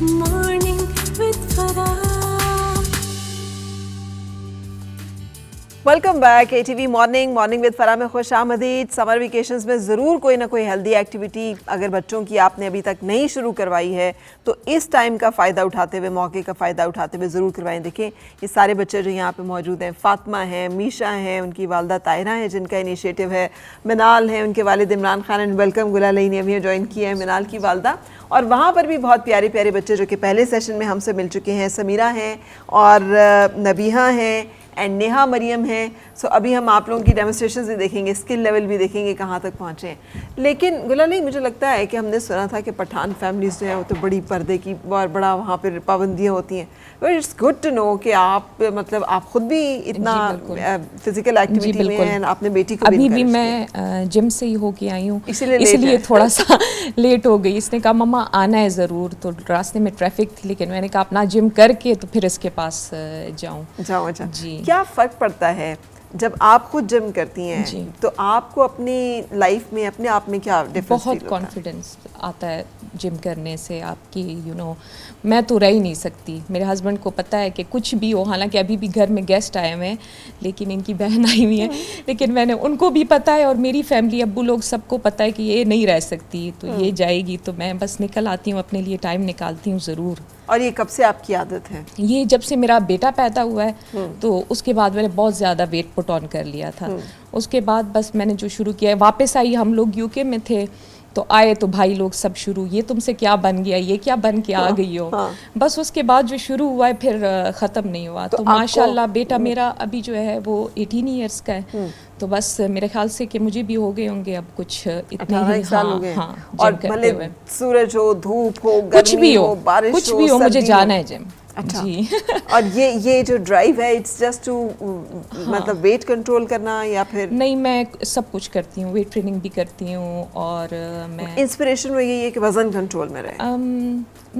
Morning with Farah. Welcome back ATV morning with Farah में खुश आमदीद। समर वेकेशंस में ज़रूर कोई ना कोई हेल्दी एक्टिविटी अगर बच्चों की आपने अभी तक नहीं शुरू करवाई है तो इस टाइम का फ़ायदा उठाते हुए, मौके का फ़ायदा उठाते हुए ज़रूर करवाएं। देखें ये सारे बच्चे जो यहाँ पे मौजूद हैं, फ़ातिमा हैं, मीशा हैं, उनकी वालदा ताहिरा हैं जिनका इनिशिएटिव है, मिनाल हैं, उनके वालिद इमरान खान एंड वेलकम गुलालई ने अभी ज्वाइन किया है, मिनाल की वालदा। और वहाँ पर भी बहुत प्यारे प्यारे बच्चे जो कि पहले सेशन में हमसे मिल चुके हैं, समीरा हैं और नबीहा हैं एंड नेहा मरियम हैं। सो अभी हम आप लोगों की डेमोस्ट्रेशन भी देखेंगे, स्किल लेवल भी देखेंगे कहाँ तक पहुँचे हैं। लेकिन गुलाली मुझे लगता है कि हमने सुना था कि पठान फैमिलीज जो है वो तो बड़ी पर्दे की और बड़ा वहाँ पर पाबंदियाँ होती हैं। But it's good to know कि आप मतलब आप खुद भी इतना फिजिकल एक्टिविटी में हैं, आपने बेटी को अभी भी मैं जिम से ही होके आई हूँ, इसलिए थोड़ा सा लेट हो गई। इसने कहा मम्मा आना है ज़रूर, तो रास्ते में ट्रैफिक थी, लेकिन मैंने कहा अपना जिम करके तो फिर इसके पास जाऊँ। अच्छा जी। क्या फ़र्क पड़ता है जब आप खुद जिम करती हैं तो आपको अपनी लाइफ में अपने आप में क्या डिफरेंस? बहुत कॉन्फिडेंस आता है जिम करने से आपकी, मैं तो रह ही नहीं सकती। मेरे हस्बैंड को पता है कि कुछ भी हो, हालांकि अभी भी घर में गेस्ट आए हुए हैं, लेकिन इनकी बहन आई हुई है, लेकिन मैंने उनको भी पता है और मेरी फैमिली अब्बू लोग सबको पता है कि ये नहीं रह सकती, तो ये जाएगी, तो मैं बस निकल आती हूँ, अपने लिए टाइम निकालती हूँ ज़रूर। और ये कब से आपकी आदत है? ये जब से मेरा बेटा पैदा हुआ है तो उसके बाद मैंने बहुत ज़्यादा वेट पुट ऑन कर लिया था। उसके बाद बस मैंने जो शुरू किया है, वापस आई, हम लोग यूके में थे तो आए तो भाई लोग सब शुरू, ये तुमसे क्या बन गया, ये क्या बन के आ गई हो। बस उसके बाद जो शुरू हुआ है फिर ख़त्म नहीं हुआ। तो माशाल्लाह बेटा मेरा अभी जो है वो 18 ईयर्स का है, तो बस मेरे ख्याल से कि मुझे भी हो गए होंगे अब कुछ इतने ही साल हो गए। हाँ, और भले सूरज हो, धूप हो, कुछ भी हो, बारिश कुछ भी हो, मुझे जाना है जिम। अच्छा जी। और ये जो ड्राइव है इट्स जस्ट टू मतलब वेट कंट्रोल करना या फिर? नहीं, मैं सब कुछ करती हूँ, वेट ट्रेनिंग भी करती हूँ और मैं इंस्पिरेशन में यही है कि वजन कंट्रोल में रहे।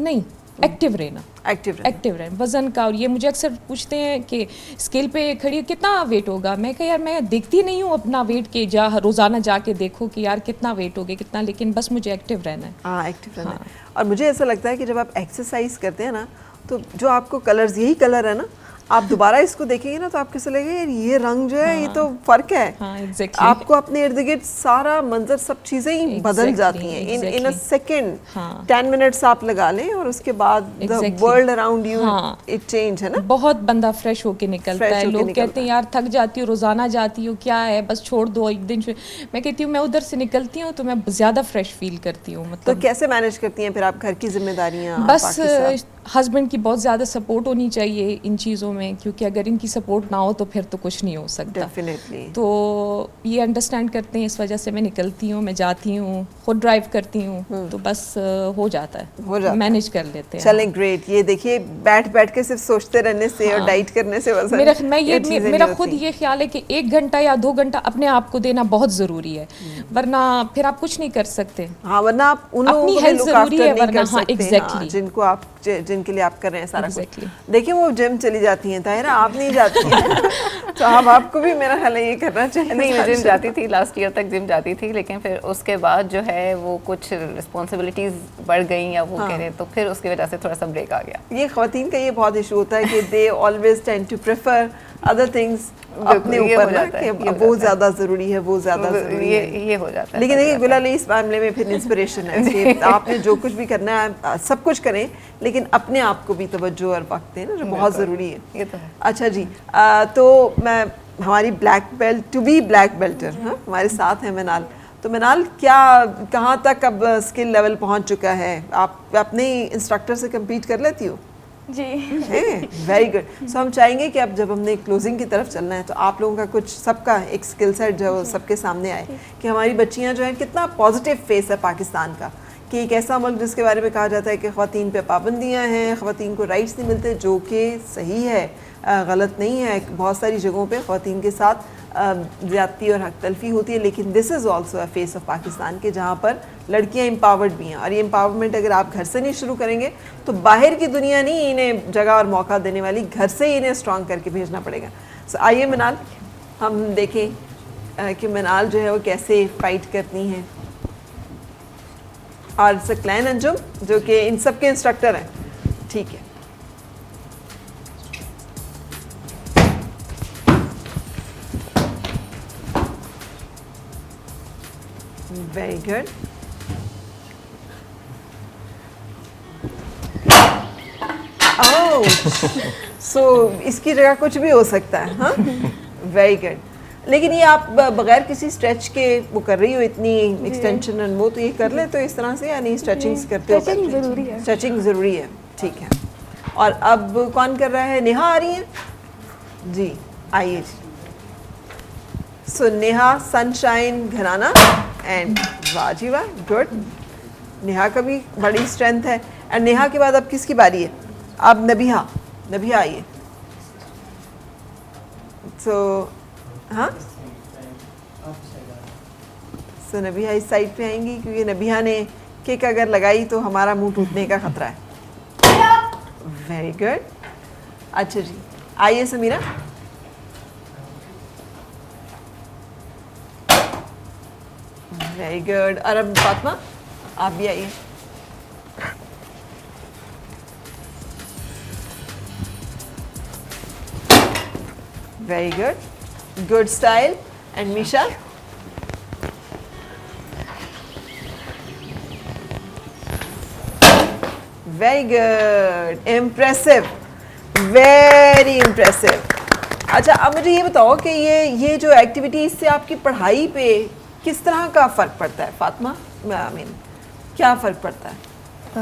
नहीं, एक्टिव रहना, एक्टिव रहना वज़न का। और ये मुझे अक्सर पूछते हैं कि स्केल पे खड़ी कितना वेट होगा, मैं कहा यार मैं देखती नहीं हूँ अपना वेट के, रोज़ाना जाके देखो कि यार कितना वेट हो गया कितना, लेकिन बस मुझे एक्टिव रहना है। हाँ, एक्टिव रहना है। और मुझे ऐसा लगता है कि जब आप एक्सरसाइज करते हैं ना तो जो आपको कलर्स, यही कलर है ना, आप दोबारा इसको देखेंगे ना तो आपको ऐसा लगेगा यार ये रंग जो है ये तो फर्क है। exactly. आपको अपने इर्द गिर्द सारा मंजर सब चीज़ें ही बदल जाती हैं इन अ सेकेंड। 10 मिनट्स आप लगा लें और उसके बाद the world around you it change, है ना। बहुत बंदा फ्रेश होके निकलता है। लोग कहते हैं यार थक जाती हूँ, रोज़ाना जाती हूँ, क्या है बस छोड़ दो एक दिन। मैं कहती हूँ मैं उधर से निकलती हूँ तो मैं ज़्यादा फ्रेश फील करती हूँ। मतलब तो कैसे मैनेज करती हैं फिर आप घर की जिम्मेदारियाँ? बस हस्बैंड की बहुत ज़्यादा सपोर्ट होनी चाहिए इन चीज़ों में, क्योंकि अगर इनकी सपोर्ट ना हो तो फिर तो कुछ नहीं हो सकता। डेफिनेटली। तो ये अंडरस्टैंड करते हैं, इस वजह से मैं निकलती हूँ, मैं जाती हूँ, खुद ड्राइव करती हूँ, तो बस हो जाता है, मैनेज कर लेते हैं। चलें, ग्रेट। ये देखिए बैठ के सिर्फ सोचते रहने से और डाइट करने से मेरा खुद ये ख्याल है कि 1 घंटा या 2 घंटा अपने आप को देना बहुत ज़रूरी है, वरना फिर आप कुछ नहीं कर सकते। हाँ, वरना आप अपनी हेल्थ ज़रूरी है, वरना हाँ एग्जैक्टली जिनको आप जिनके लिए आप कर रहे हैं सारा कुछ। देखिए वो जिम चली जाती हैं ताहिरा, आप नहीं जाती हैं तो अब आपको भी मेरा ख्याल है ये करना चाहिए। नहीं, मैं जिम जाती थी, लास्ट ईयर तक जिम जाती थी, लेकिन फिर उसके बाद जो है वो कुछ रिस्पॉन्सिबिलिटीज़ बढ़ गई या वो कह रहे, तो फिर उसकी वजह से थोड़ा सा ब्रेक आ गया। ये ख़वातीन का ये बहुत इशू होता है कि they always tend to prefer other things अपने ऊपर ना, कि वो ज़्यादा ज़रूरी है, वो ज़्यादा ज़रूरी है, ये हो जाता है। लेकिन देखिए गुलाली इस मामले में फिर इंस्पिरेशन है कि आपने जो कुछ भी करना है सब कुछ करें, लेकिन अपने आप को भी तवज्जो और वक्त दें ना, जो बहुत ज़रूरी है। ये तो है। अच्छा जी, तो मैं हमारी black belt to be black belter हमारे साथ हैं मिनाल। तो मिनाल क्या कहाँ तक अब स्किल लेवल पहुँच चुका है? आप अपने इंस्ट्रक्टर से कम्पीट कर लेती हो? जी। Very good. सो हम चाहेंगे कि अब जब हमने क्लोजिंग की तरफ चलना है तो आप लोगों का कुछ सबका एक स्किल सेट जो सबके सामने आए कि हमारी बच्चियां जो हैं कितना पॉजिटिव फेस है पाकिस्तान का, कि एक ऐसा मुल्क जिसके बारे में कहा जाता है कि ख़वातीन पे पाबंदियां हैं, ख़वातीन को राइट्स नहीं मिलते, जो कि सही है, गलत नहीं है। बहुत सारी जगहों पे ख़वातीन के साथ ज़्यादती और हक तलफी होती है, लेकिन this is also a face of Pakistan के जहाँ पर लड़कियाँ एम्पावर्ड भी हैं। और ये एम्पावरमेंट अगर आप घर से नहीं शुरू करेंगे तो बाहर की दुनिया नहीं इन्हें जगह और मौका देने वाली, घर से ही इन्हें स्ट्रॉन्ग करके भेजना पड़ेगा। सो आइए मिनाल हम देखें कि मिनाल जो है वो कैसे फ़ाइट करती हैं। और सकलैन अंजुम जो कि इन सब के इंस्ट्रक्टर हैं, ٹھیک ہے. Very good. سو اس کی جگہ کچھ بھی ہو سکتا ہے. ہاں ویری گڈ. لیکن یہ آپ بغیر کسی اسٹریچ کے وہ کر رہی ہو اتنی ایکسٹینشن اینڈ وہ تو یہ کر لے تو اس طرح سے یا نہیں اسٹریچنگس کرتے ہو؟ اسٹریچنگ ضروری ہے. ٹھیک ہے. اور اب کون کر رہا ہے؟ نیہا آ رہی ہیں جی. آئیے جی. سو نیہا سن شائن گھرانہ اینڈ واہ جی واہ گڈ. نیہا کا بھی بڑی اسٹرینتھ ہے. اینڈ نیہا کے بعد اب کس کی باری ہے؟ اب نبیہا. نبیہا آئیے. سو ہاں سو نبیہا اس سائڈ پہ آئیں گی کیونکہ نبیہا نے کک اگر لگائی تو ہمارا منہ ٹوٹنے کا خطرہ ہے. Very good. اچھا جی آئیے سمیرہ. Very good. اور اب فاطمہ آپ بھی آئیے. Very good. Good style. And Meesha. Very good. Impressive. Very impressive. اچھا اب مجھے یہ بتاؤ کہ یہ جو ایکٹیویٹی اس سے آپ کی پڑھائی پہ کس طرح کا فرق پڑتا ہے فاطمہ؟ کیا فرق پڑتا ہے؟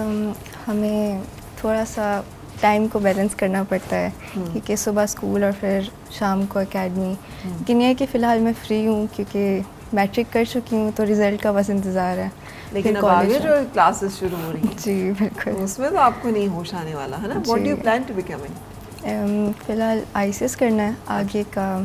ہمیں تھوڑا سا ٹائم کو بیلنس کرنا پڑتا ہے کیونکہ صبح اسکول اور پھر شام کو اکیڈمی. لیکن یہ کہ فی الحال میں فری ہوں کیونکہ میٹرک کر چکی ہوں تو رزلٹ کا بس انتظار ہے. لیکن اب آگے جو کلاسز شروع ہو رہی ہیں جی بالکل اس میں تو آپ کو نہیں ہوش آنے والا ہے نا. What do you plan to becoming? فی الحال ICS کرنا ہے, آگے کا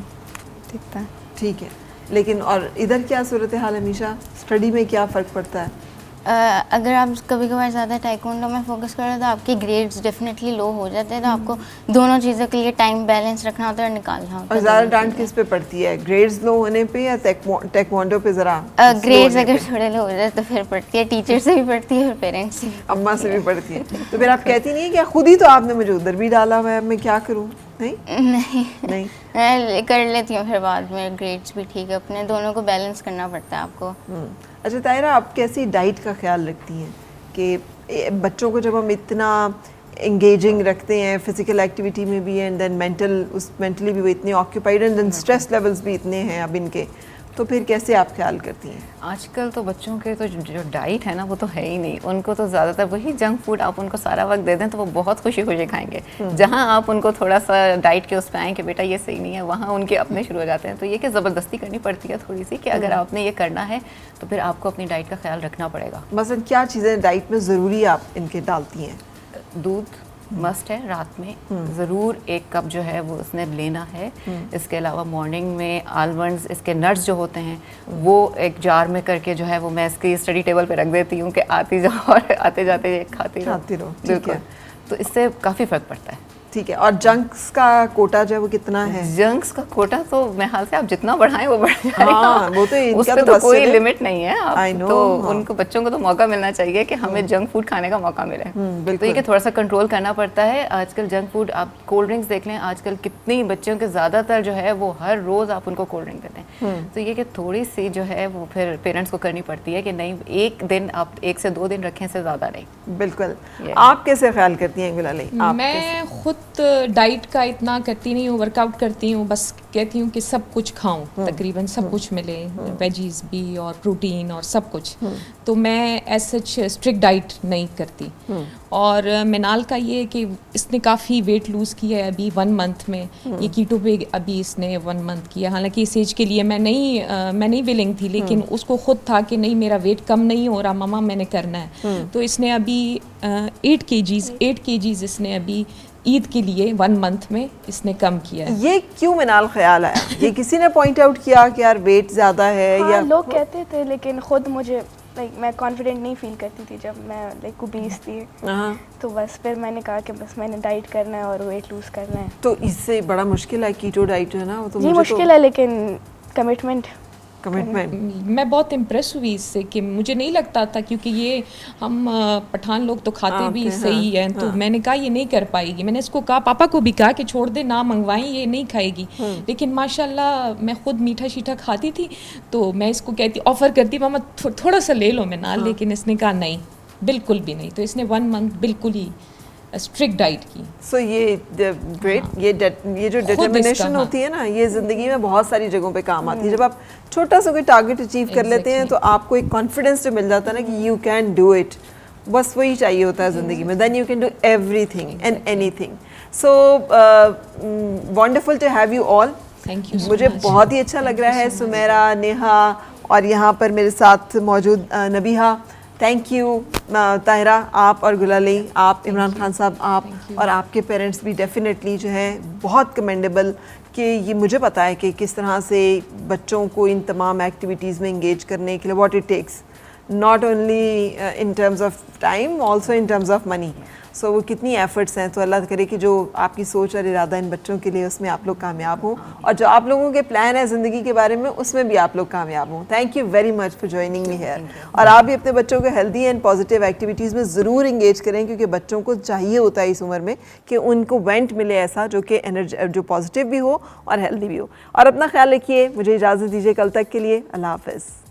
دیکھتا ہے. ٹھیک ہے. لیکن اور ادھر کیا صورتحال ہے ہمیشہ؟ اسٹڈی میں کیا فرق پڑتا ہے؟ اگر آپ کبھی کبھار زیادہ ٹائیکوانڈو میں فوکس کریں تو آپ کی گریڈز ڈیفینیٹلی لو ہو جاتے ہیں, تو آپ کو دونوں چیزوں کے لیے ٹائم بیلنس رکھنا ہوتا ہے اور نکالنا ہوتا ہے. اور زیادہ ڈانٹ کس پہ پڑتی ہے؟ گریڈز لو ہونے پہ یا ٹائیکوانڈو پہ؟ ذرا گریڈز اگر تھوڑے لو ہو جائے تو پھر پڑتی ہے, ٹیچر سے بھی پڑتی ہے اور پیرنٹس سے, اماں سے بھی پڑتی ہے. تو پھر آپ کہتی نہیں کہ خود ہی تو آپ نے مجھے ادھر بھی ڈالا ہوا ہے, میں کیا کروں؟ نہیں میں کر لیتی ہوں پھر بعد میں. گریڈس بھی ٹھیک ہے, اپنے دونوں کو بیلنس کرنا پڑتا ہے آپ کو. اچھا طاہرہ آپ کیسی ڈائٹ کا خیال رکھتی ہیں کہ بچوں کو جب ہم اتنا انگیجنگ رکھتے ہیں فزیکل ایکٹیویٹی میں بھی اینڈ دین مینٹلی بھی وہ اتنے occupied and then stress levels بھی اتنے ہیں اب ان کے, تو پھر کیسے آپ خیال کرتی ہیں؟ آج کل تو بچوں کے تو جو ڈائٹ ہے نا وہ تو ہے ہی نہیں. ان کو تو زیادہ تر وہی جنک فوڈ آپ ان کو سارا وقت دے دیں تو وہ بہت خوشی خوشی کھائیں گے. جہاں آپ ان کو تھوڑا سا ڈائٹ کے اس پہ آئیں کہ بیٹا یہ صحیح نہیں ہے, وہاں ان کے اپنے شروع ہو جاتے ہیں. تو یہ کہ زبردستی کرنی پڑتی ہے تھوڑی سی کہ اگر آپ نے یہ کرنا ہے تو پھر آپ کو اپنی ڈائٹ کا خیال رکھنا پڑے گا. مثلا کیا چیزیں ڈائٹ میں ضروری آپ ان کے ڈالتی ہیں؟ دودھ مسٹ ہے, رات میں ضرور 1 کپ جو ہے وہ اس نے لینا ہے. اس کے علاوہ مارننگ میں آلمنڈز, اس کے نٹس جو ہوتے ہیں وہ ایک جار میں کر کے جو ہے وہ میں اس کی اسٹڈی ٹیبل پہ رکھ دیتی ہوں کہ آتی جاؤ اور آتے جاتے یہ کھاتی رہو. بالکل. تو اس سے کافی فرق پڑتا ہے. ٹھیک ہے. اور جنکس کا کوٹا جو ہے وہ کتنا ہے؟ جنکس کا کوٹا تو میرے خیال سے آپ جتنا بڑھائیں وہ بڑھ جائے گا. وہ تو اس پہ تو کوئی لمٹ نہیں ہے. آپ تو ان کو بچوں کو تو موقع ملنا چاہیے کہ ہمیں جنک فوڈ کھانے کا موقع ملے. تو یہ کہ تھوڑا سا کنٹرول کرنا پڑتا ہے. آج کل جنک فوڈ, آپ کولڈ ڈرنکس دیکھ لیں, آج کل کتنی بچوں کے زیادہ تر جو ہے وہ ہر روز آپ ان کو کولڈ ڈرنک دیتے ہیں. تو یہ کہ تھوڑی سی جو ہے وہ پھر پیرنٹس کو کرنی پڑتی ہے کہ نہیں, ایک دن آپ 1 سے 2 دن رکھیں, سے زیادہ نہیں. بالکل. آپ کیسے خیال کرتی ہیں گلالی؟ میں خود ڈائٹ کا اتنا کرتی نہیں ہوں, ورک آؤٹ کرتی ہوں, بس کہتی ہوں کہ سب کچھ کھاؤں, تقریباً سب کچھ ملے, ویجیز بھی اور پروٹین اور سب کچھ. تو میں ایز سچ اسٹرکٹ ڈائٹ نہیں کرتی. اور منال کا یہ کہ اس نے کافی ویٹ لوز کیا ہے ابھی 1 منتھ میں. یہ کیٹو پہ ابھی اس نے 1 منتھ کیا, حالانکہ اس ایج کے لیے میں نہیں ولنگ تھی, لیکن اس کو خود تھا کہ نہیں میرا ویٹ کم نہیں ہو رہا ماما, میں نے کرنا ہے. تو اس نے ابھی 8 kgs اس نے ابھی عید کے لیے 1 منتھ میں اس نے کم کیا ہے. یہ کیوں منال خیال آیا؟ یہ کسی نے پوائنٹ آؤٹ کیا کہ یار ویٹ زیادہ ہے؟ یا لوگ کہتے تھے, لیکن خود مجھے میں کانفیڈنٹ نہیں فیل کرتی تھی جب میں اوبیس تھی. تو بس پھر میں نے کہا کہ بس میں نے ڈائٹ کرنا ہے اور ویٹ لوز کرنا ہے. تو اس سے بڑا مشکل ہے کیٹو ڈائٹ ہے نا. جی مشکل ہے, لیکن کمٹمنٹ कमिटमेंट। मैं बहुत इम्प्रेस हुई इससे कि मुझे नहीं लगता था, क्योंकि ये हम पठान लोग तो खाते भी सही हैं, तो मैंने कहा ये नहीं कर पाएगी। मैंने इसको कहा, पापा को भी कहा कि छोड़ दे, ना मंगवाएं, ये नहीं खाएगी। लेकिन माशाल्लाह मैं खुद मीठा शीठा खाती थी, तो मैं इसको कहती, ऑफ़र करती, मामा थोड़ा सा ले लो मैं ना, लेकिन इसने कहा नहीं, बिल्कुल भी नहीं। तो इसने 1 मंथ बिल्कुल ही स्ट्रिक्ट डाइट की। सो ये ग्रेट, ये जो डिटर्मिनेशन होती है ना, ये ज़िंदगी में बहुत सारी जगहों पे काम आती है। जब आप छोटा सा कोई टारगेट अचीव कर लेते हैं तो आपको एक कॉन्फिडेंस जो मिल जाता है ना कि यू कैन डू इट, बस वही चाहिए होता है ज़िंदगी में, then you can do everything and anything. So wonderful to have you all. Thank you. मुझे बहुत ही अच्छा लग रहा है, सुमेरा, नेहा और यहाँ पर मेरे साथ मौजूद नबीहा। थैंक यू ताहिरा, आप और गुलाली, आप इमरान खान साहब, आप और आपके पेरेंट्स भी डेफिनेटली जो है बहुत कमेंडेबल, कि ये मुझे पता है कि किस तरह से बच्चों को इन तमाम एक्टिविटीज़ में इंगेज करने के लिए what it takes, not only in terms of time, also in terms of money. So वो कितनी एफ़र्ट्स हैं। तो अल्लाह करे कि जो आपकी सोच और इरादा इन बच्चों के लिए, उसमें आप लोग कामयाब हों, और जो आप लोगों के प्लान है ज़िंदगी के बारे में, उसमें भी आप लोग कामयाब हों। Thank you very much for joining me here. और आप भी अपने बच्चों को हेल्दी एंड पॉजिटिव एक्टिविटीज़ में ज़रूर इंगेज करें, क्योंकि बच्चों को चाहिए होता है इस उम्र में कि उनको वेंट मिले ऐसा जो कि एनर्जी, जो पॉजिटिव भी हो और हेल्दी भी हो। और अपना ख्याल रखिए। मुझे इजाज़त दीजिए कल तक के लिए। अल्लाह हाफ़िज़।